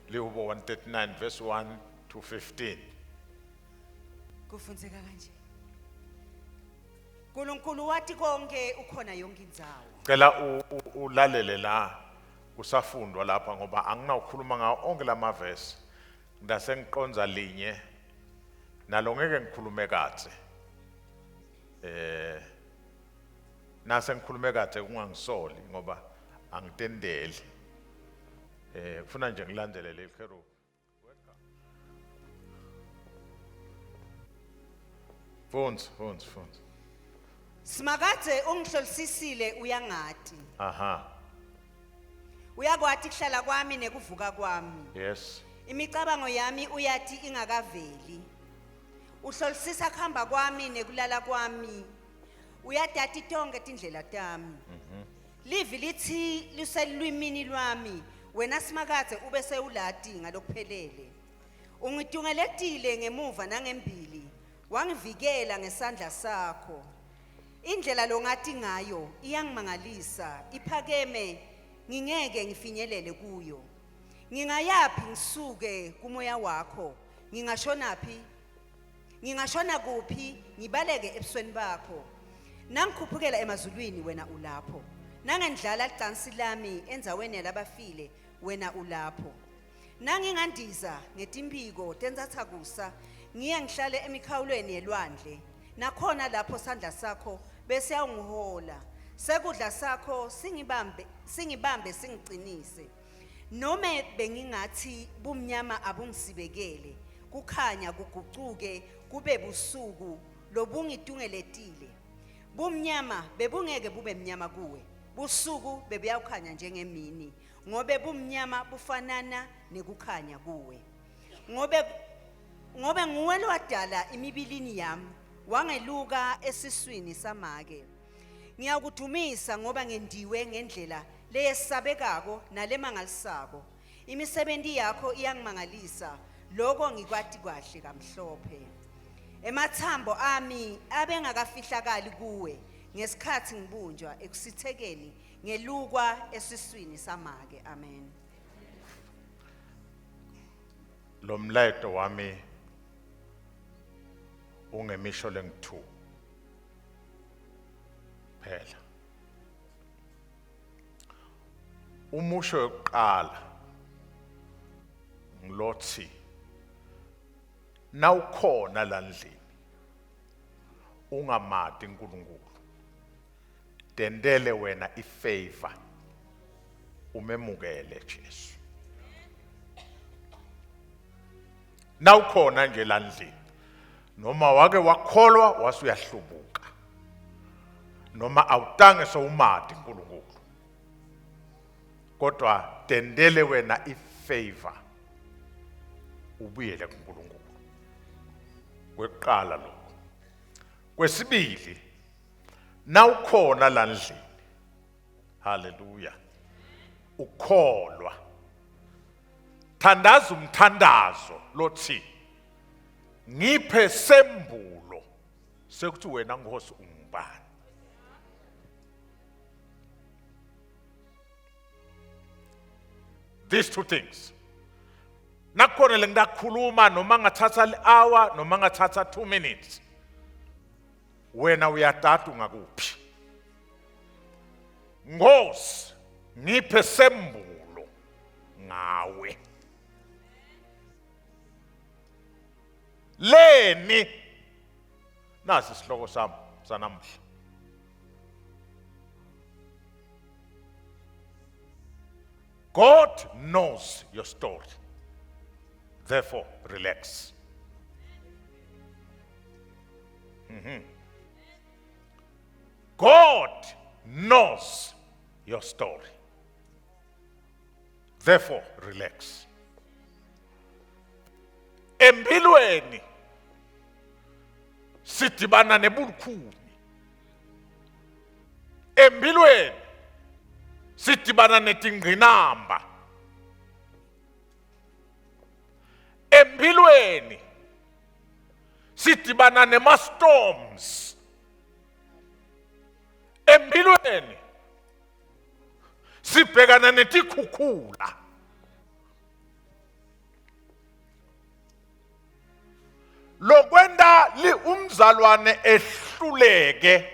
Lihubo 139 verse 1 to 15. Kufunzeka kanje. uNkulunkulu wathi konke ukhona yonke indzawo. Cela ulalele la kusafundwa lapha ngoba anginawukhuluma ngawo onke lamavesi. Ngidase ngiqonza linye nalo ngeke ngikhulume kahle. Nase ngikhulume kahle kungangisoli ngoba angitendeli. Kufuna nje ngilandelele iKherubi. Phones. Simakade ungihlolisisile uyangati. Aha. Uyakwati kuhlala kwami nekuvuka kwami. Yes. Imicabango yami uyathi ingakaveli. Uhlolisisa kuhamba kwami nekulala kwami. Uyadati tonke tindlela tami. Livi lithi luselwimini lwami. Wena simakade ube sewulati ngalokuphelele. Ungitungeletile ngemuva nangembili. Wangivikela ngesandla sakho. Indlela longathi ngayo iyangimangalisa, iphakeme ngingeke ngifinyelele kuyo. Ngingayapi ngisuke kumoya wakho, ngingashona kuphi ngibaleke ebusweni bakho. Nangikhuphukela emazulwini wena ulapho. Nangendlala licansi lami enzaweni yalabafile wena ulapho. Nangingandiza ngetimbiko tenzatha kusa ngiye ngihlale emikhawulweni yelwandle. Nakhona lapho sandla sakho bese awungihola. Sekudla sakho singibambe singicinise. Nome bengingathi bumnyama abungisibekele. Kukhanya kugucuke kube busuku lobungitungeletile. Bumnyama bebungeke bube mnyama kuwe. Busuku bebuyakhanya njengemini. Ngobe bumnyama bufanana nekukhanya kuwe. Ngobe nguwe lwadala imibilini yami. Wangeluka esiswini samake. Ngiyakudumisa ngoba ngendiwe ngendlela leyesabekako nalemangalisako. Imisebenzi yakho iyangimangalisa. Lokho ngikwati kahle kamhlophe. Emathambo ami abengakafihlakali kuwe ngesikhathi ngibunjwa ekusithekeni ngelukwa esiswini samake. Amen. Lo mlayeto wami ungemisho lengu2 phela. Umusho wokuqala ngilothi nawukhona la ndlini ungamati uNkulunkulu. Tendele wena ifavor umemukele Jesu. Nawukhona nje la ndlini noma wake wakholwa wasuyahlubuka noma awutange sowumati uNkulunkulu kodwa tendele wena ifavor ubuyele kuNkulunkulu. Kweqala lokho. Kwesibili nawukhona la ndlini, haleluya, ukholwa, thandaza umthandazo lothi ngiphe sembulo sekuthi wena Nkosi ungubani. These two things. Nakhona lengidakhuluma noma ngathatha i-hour noma ngathatha 2 minutes. Wena uyatata ungakuphi. Nkosi ngiphe sembulo ngawe. Leni nasi isihloko sami sanamhla. God knows your story. Therefore, relax. God knows your story. Therefore, relax. Empilweni sidibana nebulukhuni. Empilweni sidibana netingqinamba. Empilweni sidibana nema-storms. Empilweni sibhekana netikhukhula. lokwenda umzalwane ehluleke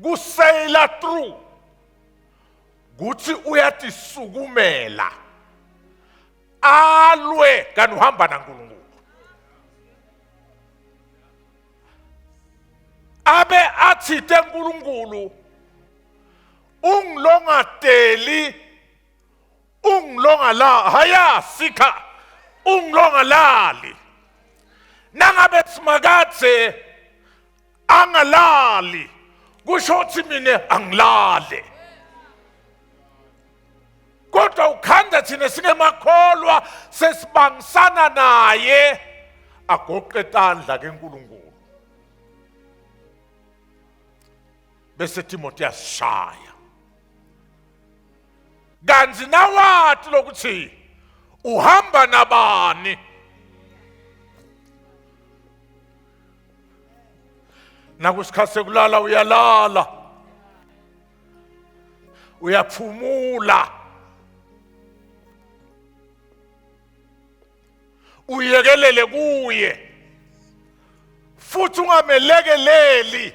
kusayila through kuthi uyatisukumela alwe kanti uhamba naNkulunkulu abe athite uNkulunkulu ungilongateli ungilonga la haya sika ungilonga lali nangabe simakathe angalali kusho ukuthi mina angilale kodwa ukhanda thina singemakholwa sesibangisana naye agoqe tandla keNkulunkulu bese Timothy asishaya kanzi nawathi lokuthi uhamba nabani nakusikhathi sekulala uyalala uyaphumula uyekelele kuye futhi ungamelekeleli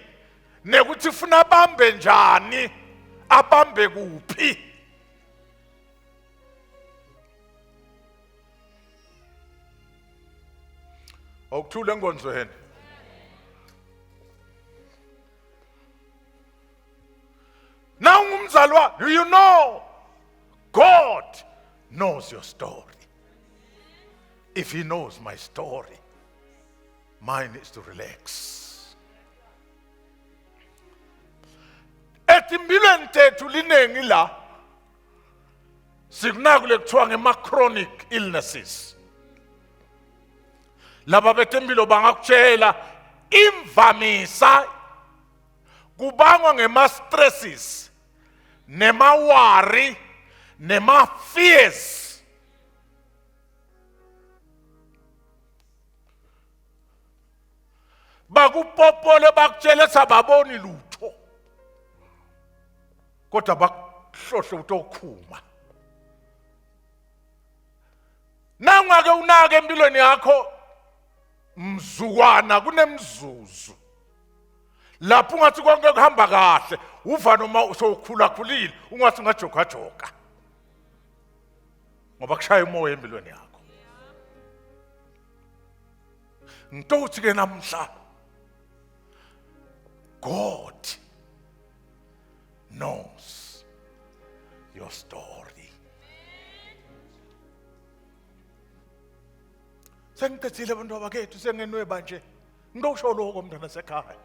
nekuthi ufuna abambe njani abambe kuphi okuthule enkonzweni now umzalwa you know God knows your story. If he knows my story, mine is to relax. Etimbilweni tethu linengi la sikunakule kuthiwa ngema-chronic illnesses. Laba betempilo bangakutshela imvamisa kubangwa ngema-stresses, nema-worry, nema-fears. Bakupopole bakutshele sababoni lutho kodwa bakuhlohle utokhuma nangake unake empilweni yakho mzukwana kunemzuzu lapho ungathi konke kuhamba kahle uva noma sokhula khulile ungathi ungajoka joka ngoba kushaya umoya empilweni yakho ngitouthi ke namhla God knows your story. Sengicethile abantu abakhethu sengenwe banje. Ngosho lokho mntana sekhaya.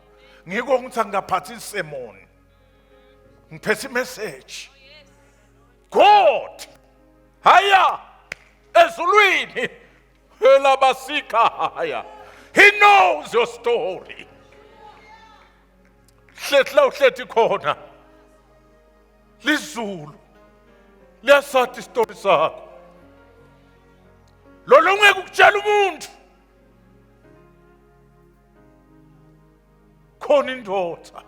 Ngiko ngithi angaphathi isermon. Ngiphethe message. God haya ezulwini elabasika haya. He knows your story. Hletla uhlethi khona lizulu liyasathi istory sakho lo ngeke ukutshela umuntu khona indoda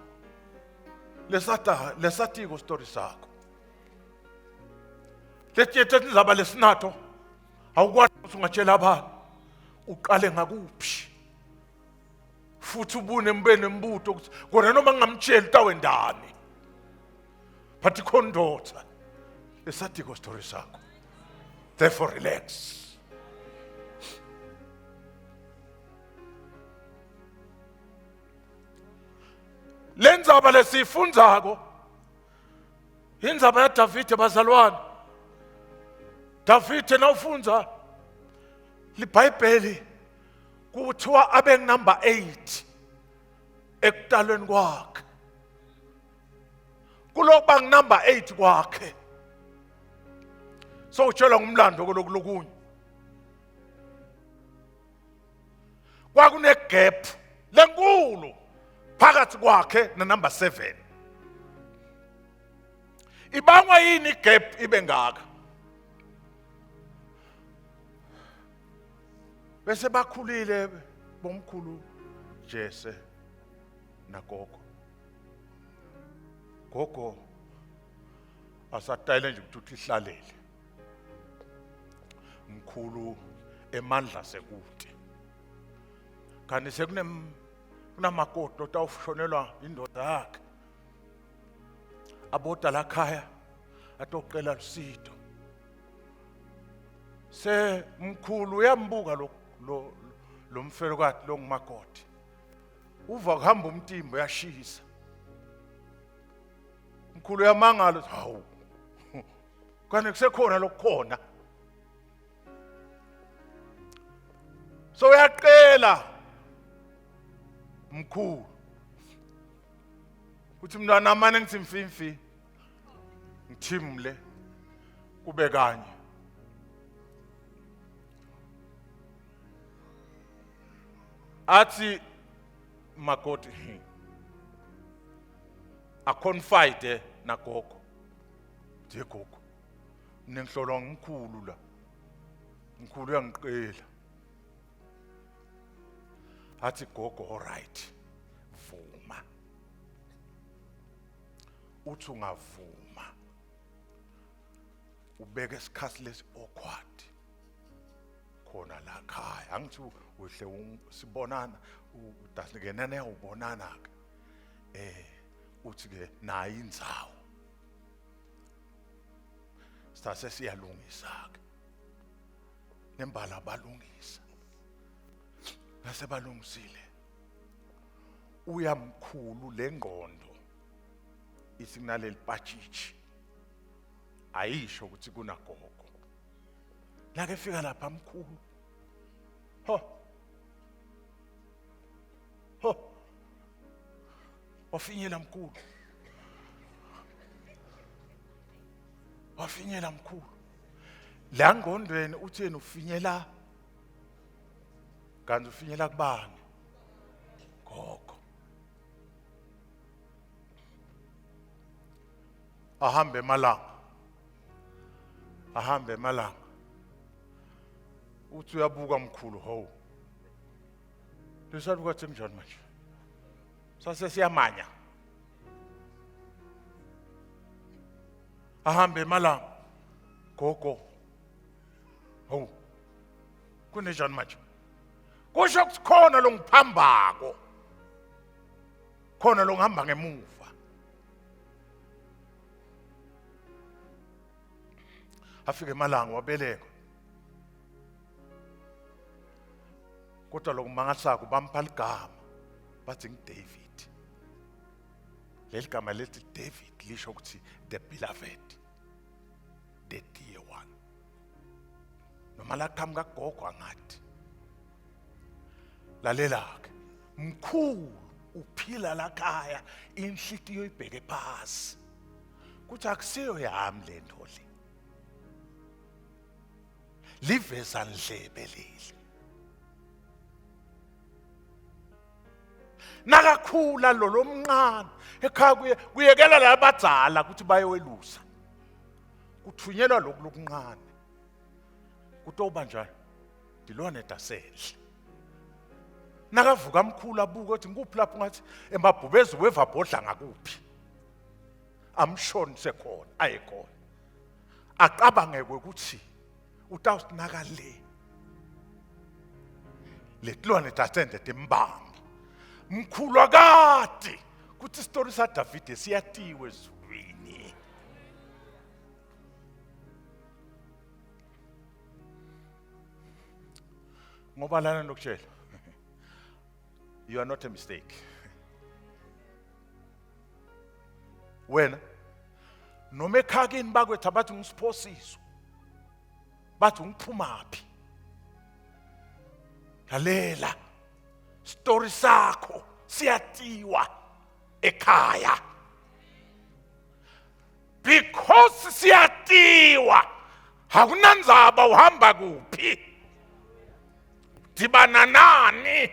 lesatiko story sakho lethethe nizaba lesinatho awukwazi ukuthi ungatshela abantu uqale ngakuphi futhi ubune mbene mbuto ukuthi kona noma ngingamtshela utawendani but ikhondotha lesatiko story sakho therefore relax lenzaba lesifundzako indzaba ya David bazalwane David nawufunza liBhayibheli kuthiwa abe number 8 ekutalweni kwakhe kulokuba number 8 kwakhe so utshelwa ngumlando kolokunye kwakune gap lenkulu phakathi kwakhe na number 7 ibangwa yini gap ibe ngaka bese bakhulile bomkhulu Jese nagogo gogo asatayile nje ukuthi ihlalele mkhulu emandla sekude kanti kunamakoto tawushonelwa indoda yakhe aboda la khaya atoqela lusido se mkhulu uyambuka lo mfelokati lo ngumakoti uva kuhamba umtimba uyashisa mkhulu uyamangala hawu kanti kusekhona lokukhona so uyaqela mkhulu uthi mntwana amane ngithi mfimfi ngithimle kube kanye athi makoti aconfide nagogo nje gogo nenhlolo ngimkhulu la mkhulu uyangiqela athi gogo alright vuma uthi ungavuma ubeke isikhathi lesi awkward khona la khaya angithi uhle sibonana udahlekene ubonana ke uthi ke nayi indzawo sase siyalungisa ke nembala balungisa base balungisile uyamkhulu lengqondo isinaleli patshitshi ayisho ukuthi kunagogo nake fika lapha mkhulu wafinyela mkhulu la ngqondweni utheni ufinyela kanti ufinyela kubani gogo ahambe emalanga uthi uyabuka mkhulu ho lesaluka tsenjani manje sase siyamanya ahambe emalanga gogo ho kunenjani manje kusho ukuthi khona lo ngiphambako khona lo ngihamba ngemuva afike emalanga wabeleka kodwa lokumangasako bampa ligama bathi ngiDavid leli gama lethi David lisho ukuthi the beloved the dear one noma la qhamuka gogo angathi lalelake mkhulu uphila la khaya inhlitiyo ibheke phasi kuthi akusiyo yami le nto le liveza ndlebe leli nakakhula lo mncane ekhaya kuyekela labadzala ukuthi bayewelusa kuthunyelwa lokuncane kutoba njani dilwane dasedle nakavuka mkhulu abuka ukuthi nguphi lapho ngathi emabhubezi wevabhodla ngakuphi amshoni sekhona ayekhona aqabange ukuthi utawusinaka le tilwane tasende timbamba mkhulu akade kuthi isitori sa David siyatiwe ezulwini ngoba lana ndokutshela you are not a mistake wena noma ekhakeni bakwethu abathi ngisiphosiso bathi ungiphumaphi lalela story sakho siyatiwa ekhaya because siyatiwa hakunandzaba uhamba kuphi dibana nani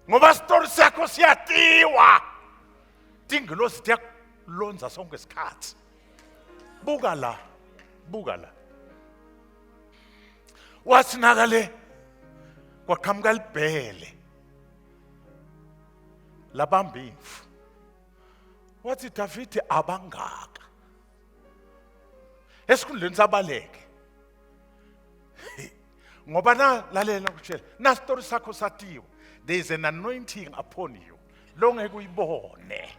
ngoba story sakho siyatiwa tingelosi tiyakulonza sonke isikhathi buka la wasinaka le kwaqhamuka libhele labambimfu wathi David abangaka esikhundleni sabaleke Ngoba lalela ukutshela. Na story sakho satiwe. There is an anointing upon you. Lo ngeke uyibone.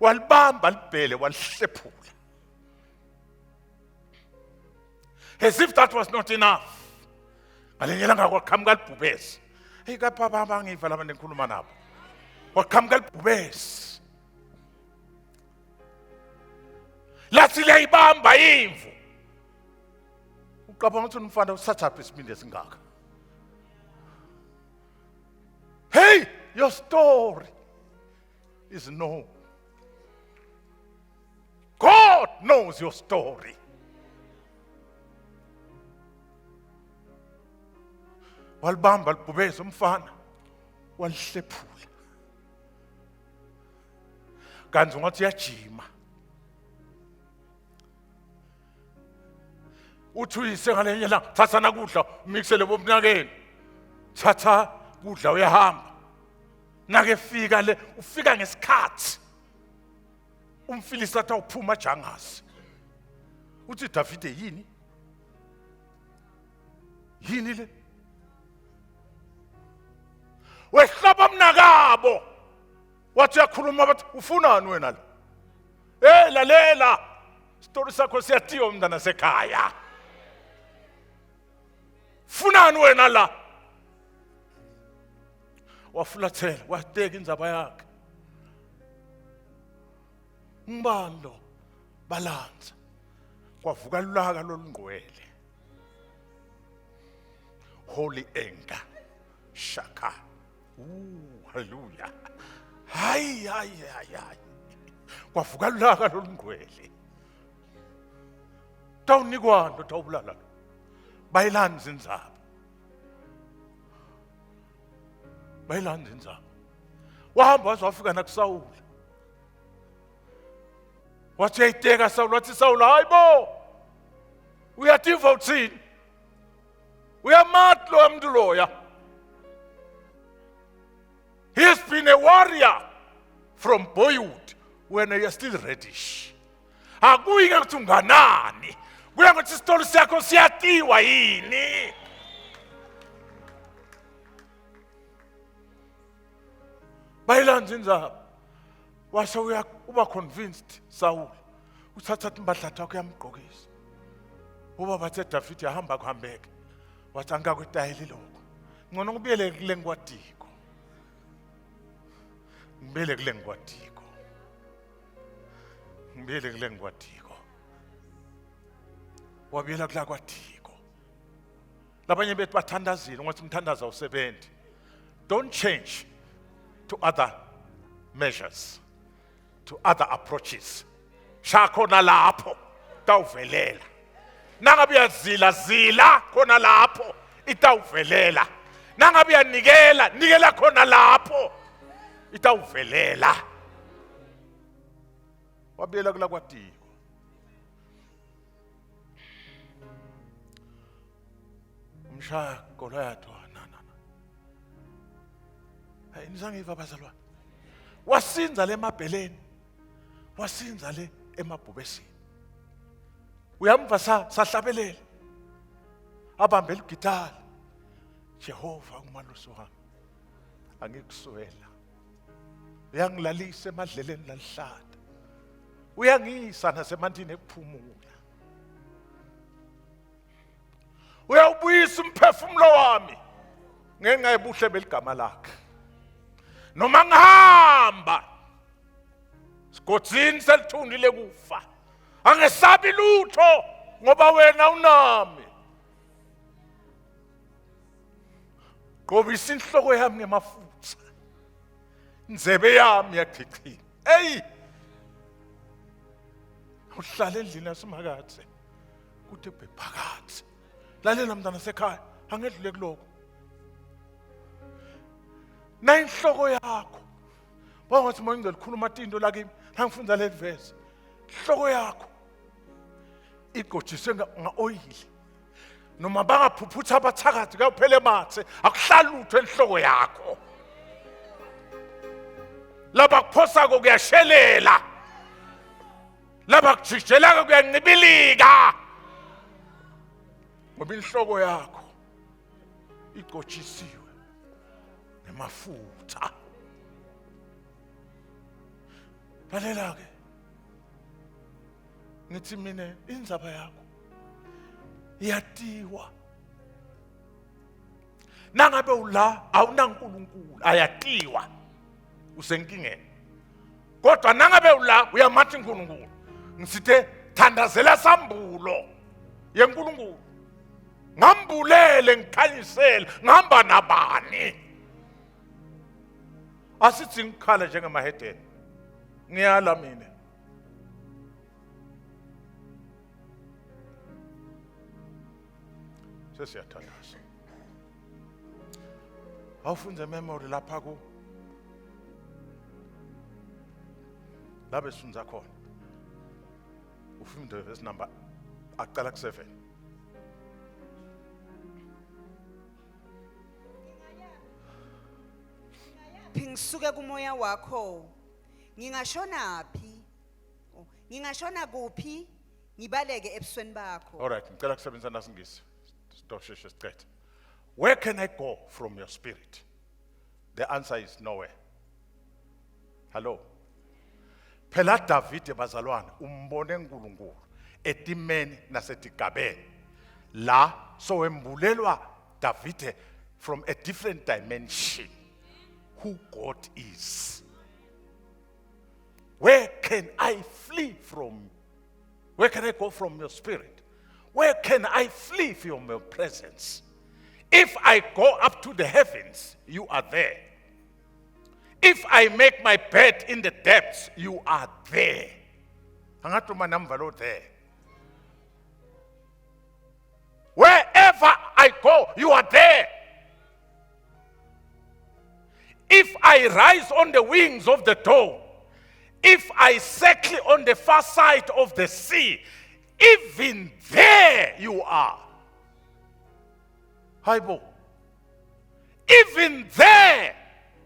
Walibamba libhele walihlephula. As if that was not enough. Ngalenyelanga kwaqhamuka libhubesi. Hey kapapa bangiva laba nenkhuluma nabo. Kwaqhamuka libhubesi. Lathi liyayibamba imvu. Uqabanga ukuthi umfana usathapi isibindi esingaka. Hey, your story is known. God knows your story. Walibamba libhubesi umfana walihlephula. Kanti ngathi uyajima. Uthi uyise ngalenye la thatha nakudla umixele bomnakeni. Thatha kudla uyahamba. Nake fika le ufika ngesikhathi. Umfilisi athi uphuma jangasi. Uthi Davide yini? Yini le? Wehlaba mnakabo. Wathi yakhuluma bathi ufunani wena la? Lalela. Story sakho siyathiwa mntana sekhaya. Funani wena la? Wafulathela, wateka indzaba yakhe. Umbando balanza. Kwavuka lulaka lolungcwele. Holy anger. Shaka. Hallelujah. Hayi. Kwavuka lulaka lolungcwele. Tawunikwando tawubulala. Bayilanza indzaba. Bayilanza indzaba. Wahamba wafika nakuSawuli. Wathi uyayiteka Sawuli, wathi Sawuli hayibo. Uyativa uthini? Uyamatlo umuntu loya. He has been a warrior from boyhood when you are still reddish. Akuyi ukuthi unganani. Kuya ngokuthi isitolo sakho siyatiwa yini. Bayilanza indzaba. Washo uba convinced Saul. Uthatha impahla yakhe uyamgqokisa. Uba bathe David yahamba kuhambeke. Wathi angakwetayili lokho. Ngcono ngibiyele kule ngwadiko. Ngibiyele kule ngwadiko. Ngibiyele kule ngwadiko. Wabiyela kula kwadiko. Labanye bethu bathandazile ngokuthi umthandaza usebenzi. Don't change to other measures, to other approaches. Shakho nalapho tawuvelela. Nangabe uyazila khona lapho itawuvelela. Nangabe uyanikela khona lapho itawuvelela. Wabiyela kula kwadiko. Umshako loyathwa na. Hayi nisangiva bazalwane. Wasinza le mabheleni. Wasinza le emabhubesini. Uyamva sahlabelela. Abambe igitara. Jehova umalusi wami. Angikuswela. Uyangilalisa emadleleni lalihlada. Uyangisa nasemantini ekuphumula. Uyawubuyisa umphefumulo wami ngenxa yobuhle beligama lakhe. Noma ngihamba sigodini selithundile kufa. Angesabi lutho ngoba wena unami. Qobisa inhloko yami ngemafutha. Inzebe yami yachichima. Hey! Uhlala endlini yasemakathe. Kuthi bephakathi. Lalela mntana sekhaya, angedlule kuloko. Na inhloko yakho. Bangathi manje ngilikhuluma into lakimi, ngifunda le verse. Inhloko yakho igojiswe ngaoil. Noma bangaphuphutha abathakathi kuphela emathe, akuhlala utho enhloko yakho. Laba kuphosa kuyashelela. Laba kujijela kuyancibilika. ngoba inhloko yakho igotshisiwe nemafutha. Lalela ke, ngithi mina indzaba yakho iyatiwa. Nangabe ula awunankulunkulu ayatiwa, usenkingeni. Kodwa nangabe ula uyamathi uNkulunkulu, ngisithe thandazela sambulo yenkulunkulu, ngambulele ngikhanyisele, ngihamba nabani. Asithi ngikhala njengemahedeni, ngiyala mina. Sesiyathandaza. Awufunze memory lapha ku labe sunza khona. Ufunde verse number aqala ku7. Ngisuke kumoya wakho. Ngingashona phi? Ngingashona kuphi? Ngibaleke ebusweni bakho. All right, ngicela kusebenzisa nasingisi. Sitosheshe sicethe. Where can I go from your spirit? The answer is nowhere. Hello. Phela David bazalwane umbone uNkulunkulu etimeni nasetigabeni. La so embulelwa David from a different dimension who God is. Where can I flee from? Where can I go from your spirit? Where can I flee from your presence? If I go up to the heavens, you are there. If I make my bed in the depths, you are there. There. Wherever I go, you are there. If I rise on the wings of the dawn, if I settle on the far side of the sea, even there you are. Haibo. Even there,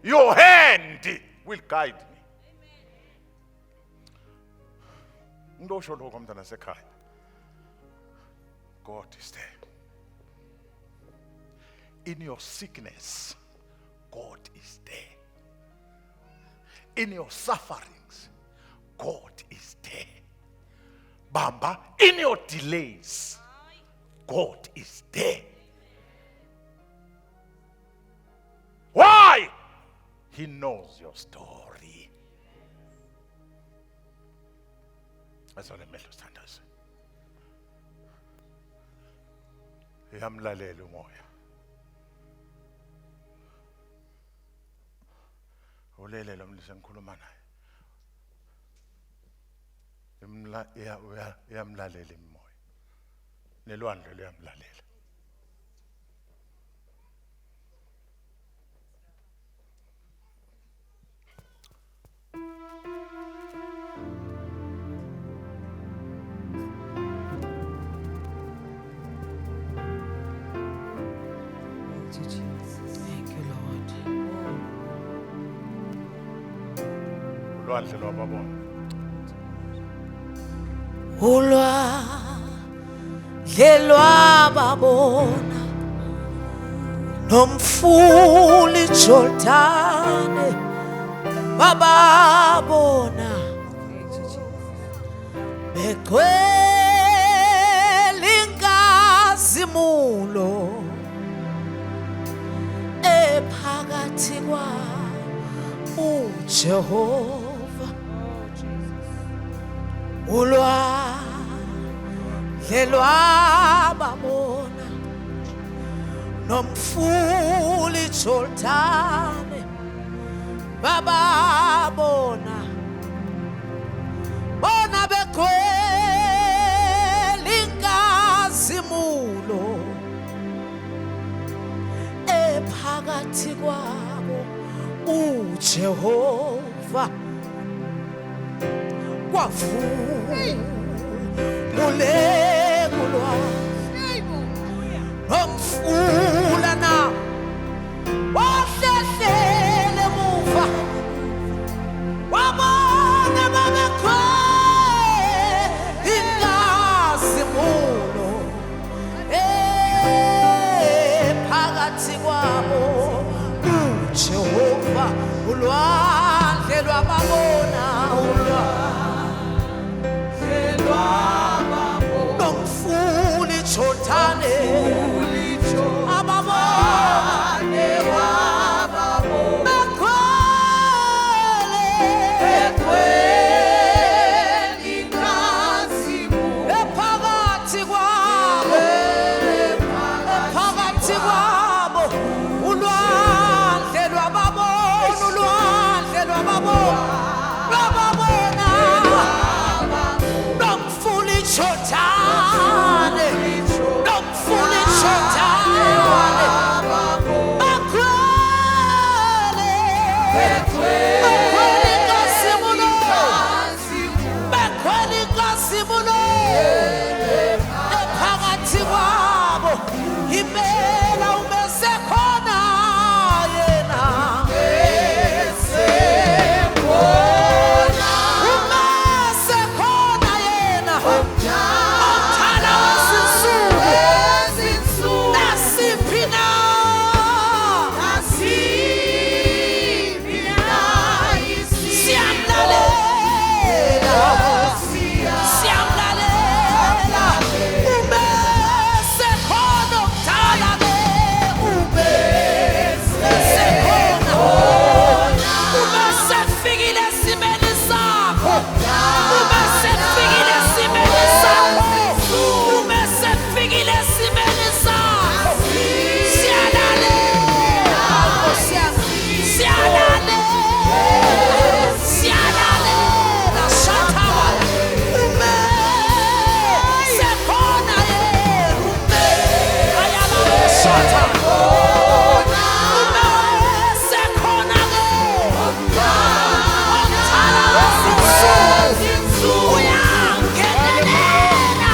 your hand will guide me. God is there. In your sickness, God is there. In your sufferings, God is there. Bamba, in your delays, God is there. Why? He knows your story. That's all the middle standards. Yamlalela umoya. Ulele lo mlise ngikhuluma naye. Yamlalela imoya. Nelwandle liyamlalela. Thank you, Lord. Ulwandle lwababona. Lwababona nomfuli Jordane bababona begcwele inkazimulo ephakathi kwa uJehova lwababona nomfuli Jordane bababona bona begcwele inkazimulo ephakathi kwabo uJehova mulebulwa nomfula na wahlehlele muva wabona babekwe inkazimulo ulwandle lwababona nomfula iJordani ababone ephakathi kwabo ulwandle lwababona nomfula iJordani bekhwela inkazimulo ephakathi kwabo impela ubesekhona yena ubesekhona yena omthana wezinsuku nasiphi na siyamlalela ubesekhona omthana ubesefikile esimeni sakho ubesefikile esimeni sakho siyalalela shathawa ubesekhona yena ayala shathawa ubesekhona omthana wezinsuku uyangenelela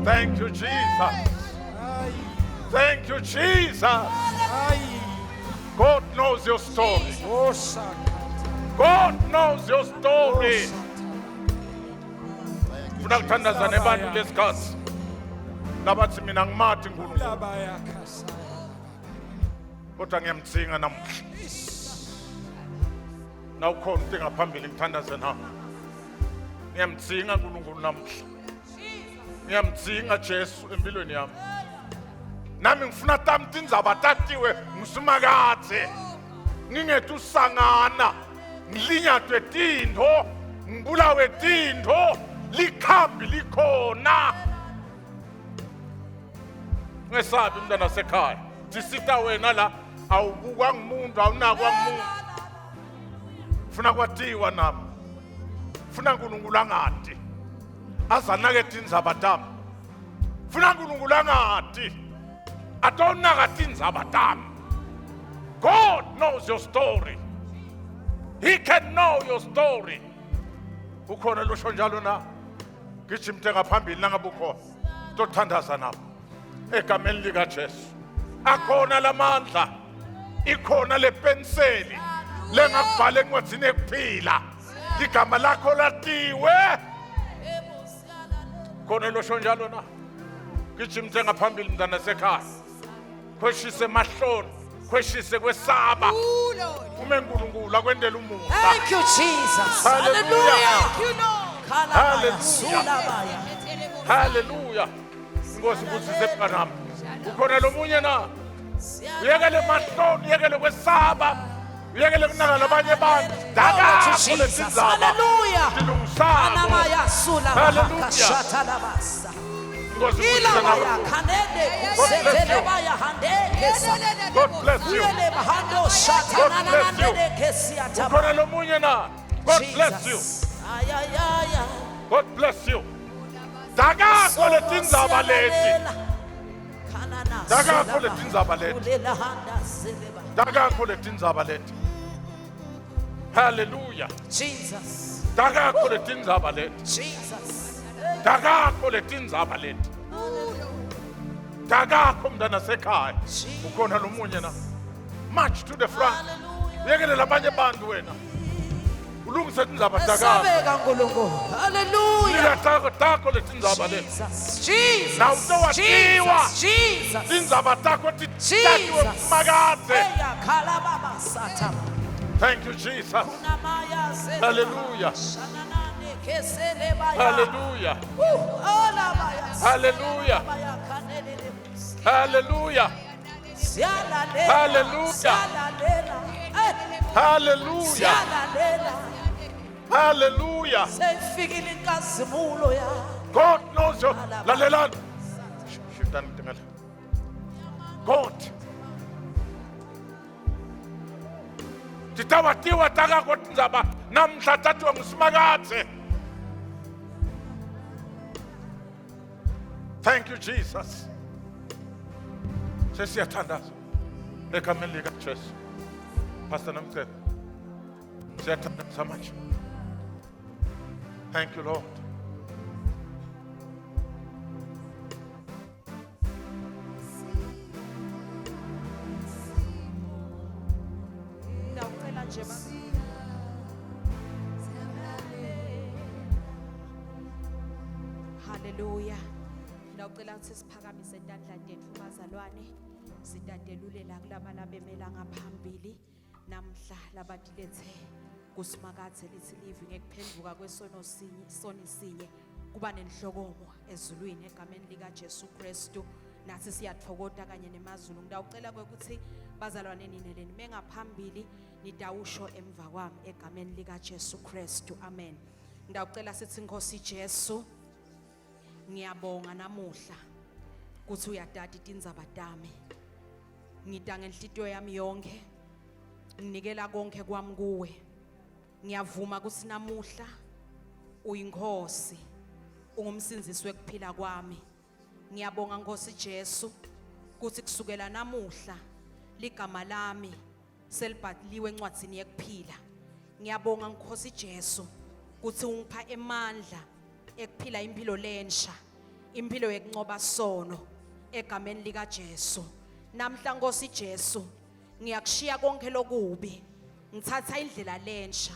Thank you, Jesus. Thank you, Jesus. God knows your story. God knows your story. Funa kuthandaza nebantu lesikhathi. Labathi mina ngimathi uNkulunkulu. kodwa ngiyamdzinga namuhla. Nawukhona into ngaphambili ngithandaze nawe. Ngiyamdzinga uNkulunkulu namuhla. Ngiyamdzinga Jesu empilweni yami. Nami ngifuna tami tindzaba tatiwe ngisumakathe. Ngingethu sangana. Ngilinyatwe tintho, ngibulawe tintho, likhambi likhona. Ngesabi umntana sekhaya. Tisita wena la awubukwa ngumuntu, awunakwa ngumuntu. Funa kwatiwa nami. Funa uNkulunkulu angadi. Azanake tindzaba tami. Funa uNkulunkulu angadi. Atonaka tindzaba tami. God knows your story. He can know your story. Ukhona lo njalo na. Gijimte ngaphambili nangabukhona. Tothandaza nami. Egameni lika Jesu. Akhona lamandla. Ikhona le penseli. Lengakubhala encwadini ekuphila. Igama lakho latiwe. Khona lo njalo na. Gijimte ngaphambili mntana sekhaya. Khweshise mahloni. Khweshise kwesaba. Ume uNkulunkulu akwendela umusa. Thank you, Jesus. Hallelujah. Hallelujah. Hallelujah. Inkosi kusise mntanami. Ukhona lomunye na. Uyekele mahloni, uyekele kwesaba. Uyekele kunaka labanye abantu. Daka kule tindzaba. Hallelujah. Dilungisabo. Anamaya sula Hallelujah. bakashata labasa. Inkosi kusise Ilabaya nawe. kanende God bless you. kusetelebaya handekesa. God bless you. Uyele bahando shata God bless you. nananande kesi ataba. Ukhona lomunye na. God bless you. Ay ay ay. God bless you. Daka kule tindzaba leti. Kanana. Daka kule tindzaba leti. Ulela handa seleba. Daka kule tindzaba leti. Hallelujah. Jesus. Daka kule tindzaba leti. Jesus. Dakakho letindzaba leti. Dakakho mntana sekhaya. Ukhona lomunye na. March to the front. Uyekele labanye abantu wena. Ulungise tindzaba dakakho. Esabeka uNkulunkulu. Hallelujah. Dakakho letindzaba leti. Jesus. Jesus. Now utowatiwa. Jesus. Jesus. Tindzaba takho titakiwe Jesus. kumakade. Eya khala baba satha. Thank you Jesus. Kunamaya se. Hallelujah. Shananane kesele baya. Hallelujah. Ola baya. Hallelujah. Baya kanele. Hallelujah. Siyalandela. Hallelujah. Siyalandela. Hallelujah. Siyalandela. Hallelujah. Seyifikile inkazimulo ya. God knows you. Lalelani. Shiftan tingala. God. Titawatiwa takakho tindzaba namhla tathiwa ngusimakathe. Thank you Jesus. Sesiyathandaza. Egameni lika Jesu. Pastor Nomcebo. Siyathandaza manje. Thank you Lord. Ngicela nje Hallelujah. Ngicela ukuthi siphakamise intandla tethu bazalwane. Sidadelulela kulaba labemela ngaphambili namhla labadilethe kusimakathe lithi live ngekuphenduka kwesono sinye kuba nenhlokomo ezulwini egameni lika Jesu Kristu. Nathi siyathokoza kanye nemazulu. Ngicela ukuthi bazalwane nineleni mengaphambili nidawusho emva kwami egameni lika Jesu Kristu. Amen. Ngicela sithi Nkosi Jesu ngiyabonga namuhla ukuthi uyadada itindzaba tami. Ngida ngenhlitiyo yami yonke. Nginikela konke kwami kuwe. Ngiyavuma ukuthi namuhla uyinkosi. Ungumsinzisi wekuphila kwami. Ngiyabonga Nkosi Jesu ukuthi kusukela namuhla ligama lami selibhaliwe encwadini yekuphila. Ngiyabonga Nkosi Jesu ukuthi ungipha emandla ekuphila impilo lensha, impilo yekunqoba sono egameni lika Jesu. Namhla Nkosi Jesu ngiyakushiya konke lokubi. Ngithatha indlela lensha.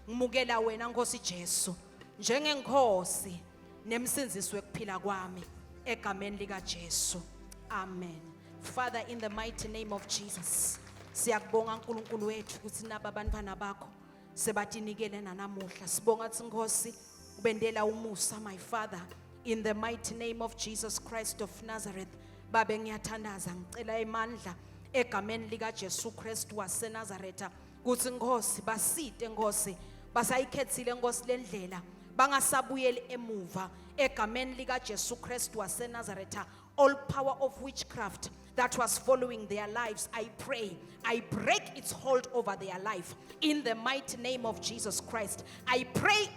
Ngimukela wena Nkosi Jesu njengenkosi nemsinzisi wekuphila kwami egameni lika Jesu. Amen. Father, in the mighty name of Jesus, Siyakubonga uNkulunkulu wethu ukuthi naba abantwana bakho sebatinikele nanamuhla. Sibonga ukuthi Nkosi ubendela umusa, my Father, in the mighty name of Jesus Christ of Nazareth. Babe ngiyathandaza ngicela imandla egameni lika Jesu Kristu waseNazaretha kuthi Nkosi basite Nkosi basayikhethile Nkosi lendlela bangasabuyeli emuva egameni lika Jesu Kristu waseNazaretha. All power of witchcraft that was following their lives, I pray, I break its hold over their life in the mighty name of Jesus Christ. I pray,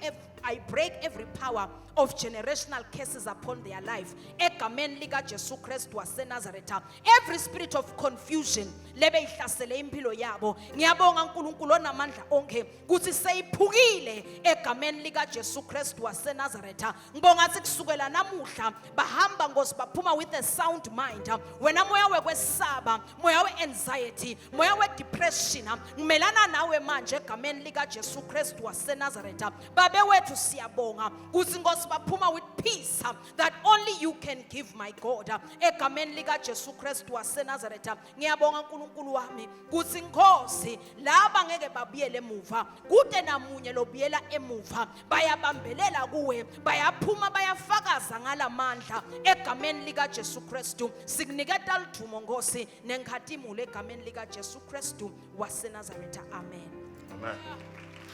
I break every power of generational curses upon their life. Egameni lika Jesu Kristu waseNazaretha. Every spirit of confusion lebe ihlasele impilo yabo. Ngiyabonga uNkulunkulu onamandla onke kuthi seyiphukile egameni lika Jesu Kristu waseNazaretha. Ngibonga ukuthi kusukela namuhla bahamba Nkosi baphuma with a sound mind. Wena moya wekwesaba, moya we-anxiety, moya we-depression, ngimelana nawe manje egameni lika Jesu Kristu waseNazaretha. Babe wethu siyabonga kuthi Nkosi baphuma with peace that only you can give, my God. Egameni lika Jesu Kristu waseNazaretha. Ngiyabonga uNkulunkulu wami kuthi Nkosi laba ngeke babuyele emuva. Kude namunye lobuyela emuva bayabambelela kuwe, bayaphuma bayafakaza ngalamandla egameni lika Jesu Kristu. Sikuniketa lithumo Nkosi nenkhatimulo egameni lika Jesu Kristu waseNazaretha. Amen. Amen.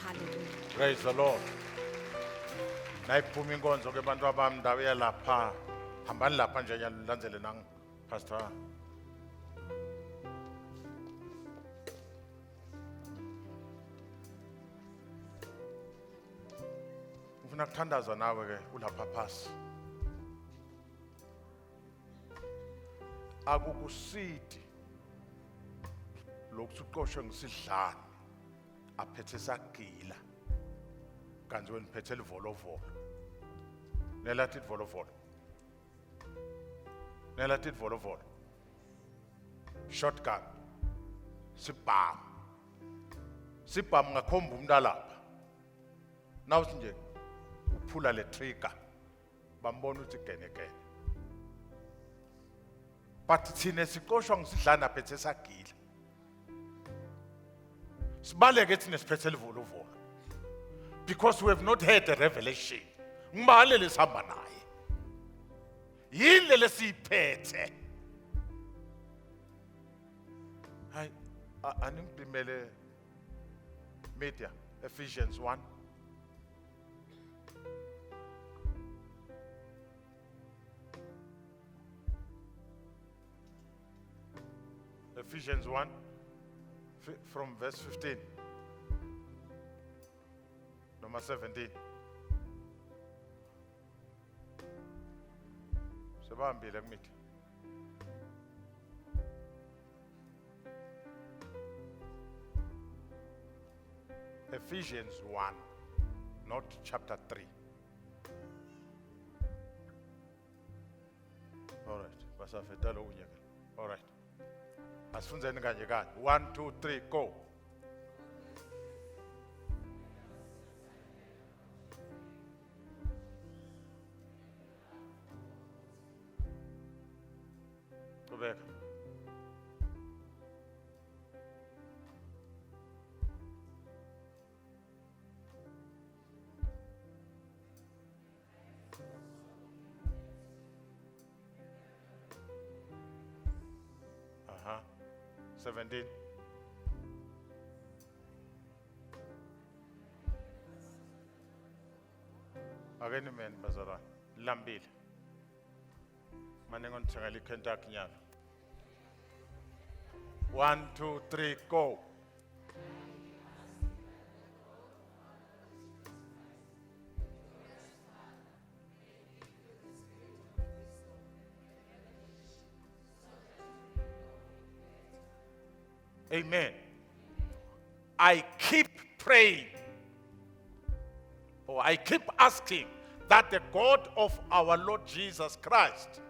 Hallelujah. Praise the Lord. Nayiphuma inkonzo ke bantu abami ndawo yalapha. Hambani lapha nje yalandzele nang pastor. Ufuna kuthandaza nawe ke ulapha phasi. Akukusidi lokhu uqoshwe ngisidlani aphethe sagila kanti wena phethe livolovolo nelathi ivolovolo nelathi ivolovolo shotgun sibham ngakhomba umuntu alapha nawuthi nje uphula le trigger bambona ukuthi genegene. But thina siqoshwa ngisidlana phethe sagila. Sibaleke thina siphethe livolovolo. Because we have not had a revelation. Ngibale lesihamba naye. Yile lesiphethe. Hayi animpimele media Ephesians 1. Ephesians 1 from verse 15. Number 17. Sebambile kumithi. Ephesians 1, not chapter 3. All right. Basafetala unyeke. All right. Asifunzeni kanje kanje. 1, 2, 3, go. Qhubeka. Uh-huh. 17. Again, man, bazalwane. Lambile. Mane ngithengela iKentucky nyalo. 1, 2, 3, go. Amen. I keep praying, or I keep asking that the God of our Lord Jesus Christ,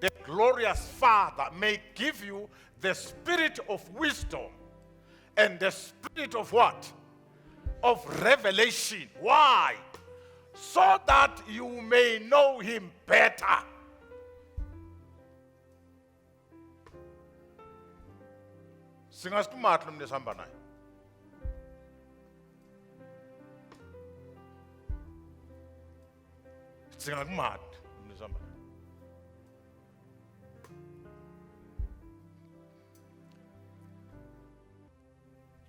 the glorious Father, may give you the spirit of wisdom and the spirit of what? Of revelation. Why? So that you may know him better. Singasikumati lo mntu esihamba naye. Singakumati lo mntu esihamba naye.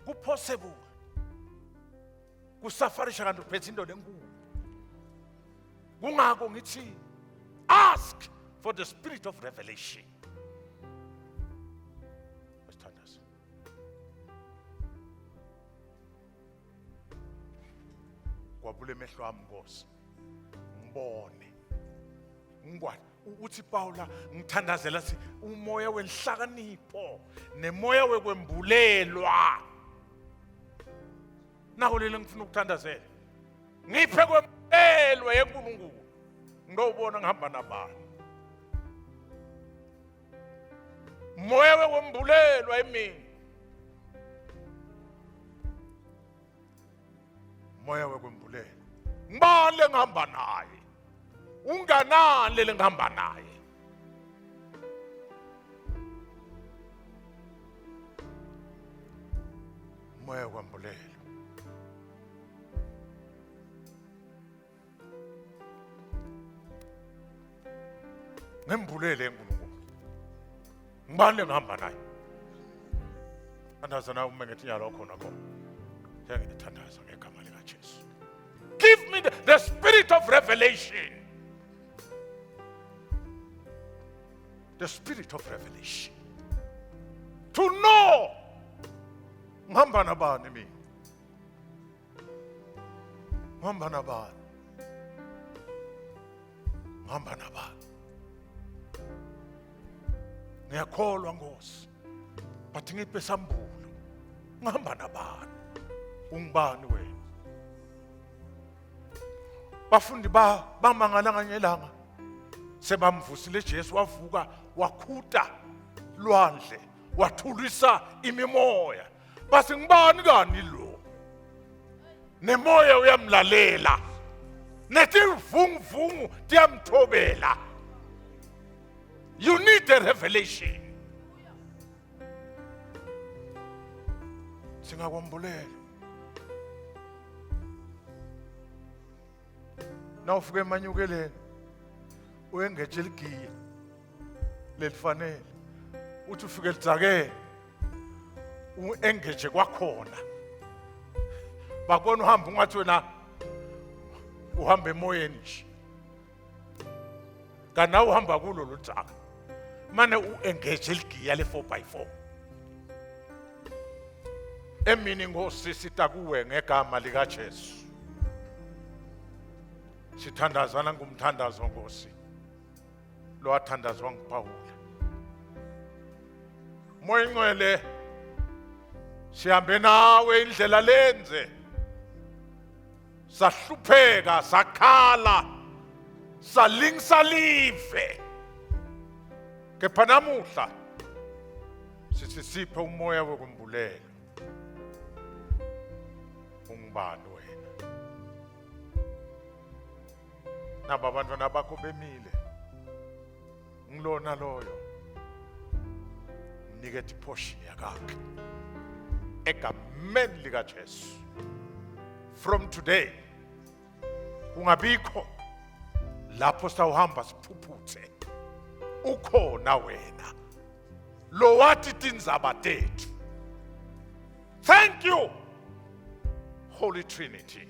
Kupossible. Kusafarisha kanti uphethe indoda enkulu. Kungako ngithi ask for the spirit of revelation. Wesithandazo. Kwabule emehlo ami Nkosi. Ngibone. Ngikwazi uthi Paula ngithandazela si umoya wenhlakanipho nemoya wekwembulelwa. Naho leli ngifuna ukuthandazela. Ngiphe kwembulelwa yeNkulunkulu. Ngiyobona ngihamba nabani. Moya wekwembulelwa emini. Moya wekwembulelwa. Ngibani lengihamba naye? Unganani leli ngihamba naye? Moya wekwembulelwa. Ngembulele eNkulunkulu. Ngibani lengihamba naye? Thandaza nawe uma ngithi nyalo khona khona. Ngiyathandaza ngegama lika Jesu. Give me the spirit of revelation. The spirit of revelation. To know. Ngihamba nabani mina? Ngihamba nabani? Ngihamba nabani? Ngiyakholwa Nkosi. But ngiphe sambulo. Ngihamba nabani? Ungibani wena? Bafundi bamangala ngelanga. Sebamvusile Jesu wavuka wakhuta lwandle wathulisa imimoya. Base ngibani kani lo? Nemoya uyamlalela. Nethi vungvungu tiyamthobela. You need a revelation. Singakwambulela. Na ufike emanyukeleni uyengeje ligiya lelifanele. Uthi ufike lidzakeni uengeje kwakhona. Bakona uhamba ungathi wena uhamba emoyeni nje. Kana uhamba kulo ludzaka. Mane uengage ligiya le 4x4. Emini Nkosi sitakuwe ngegama lika Jesu. Sithandazana ngumthandazo Nkosi. Lo athandazwa nguPaula. Moya ngcwele sihambe nawe indlela lenze. Sahlupheka, sakhala, salingisa live. Kepha namuhla sithi siphe umoya wokumbulelo. Ungibani wena? Naba abantwana bakho bemile. Ngilona loyo. Nikethe portion yakhe. Egameni lika Jesu. From today ungabikho lapho sawuhamba siphuphuthe. Ukhona wena. Lo wathi tinzaba tethu. Thank you, Holy Trinity,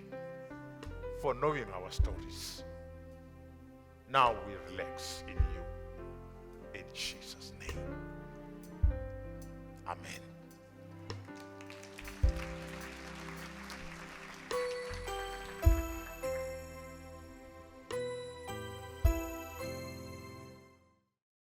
for knowing our stories. Now we relax in you. In Jesus' name. Amen.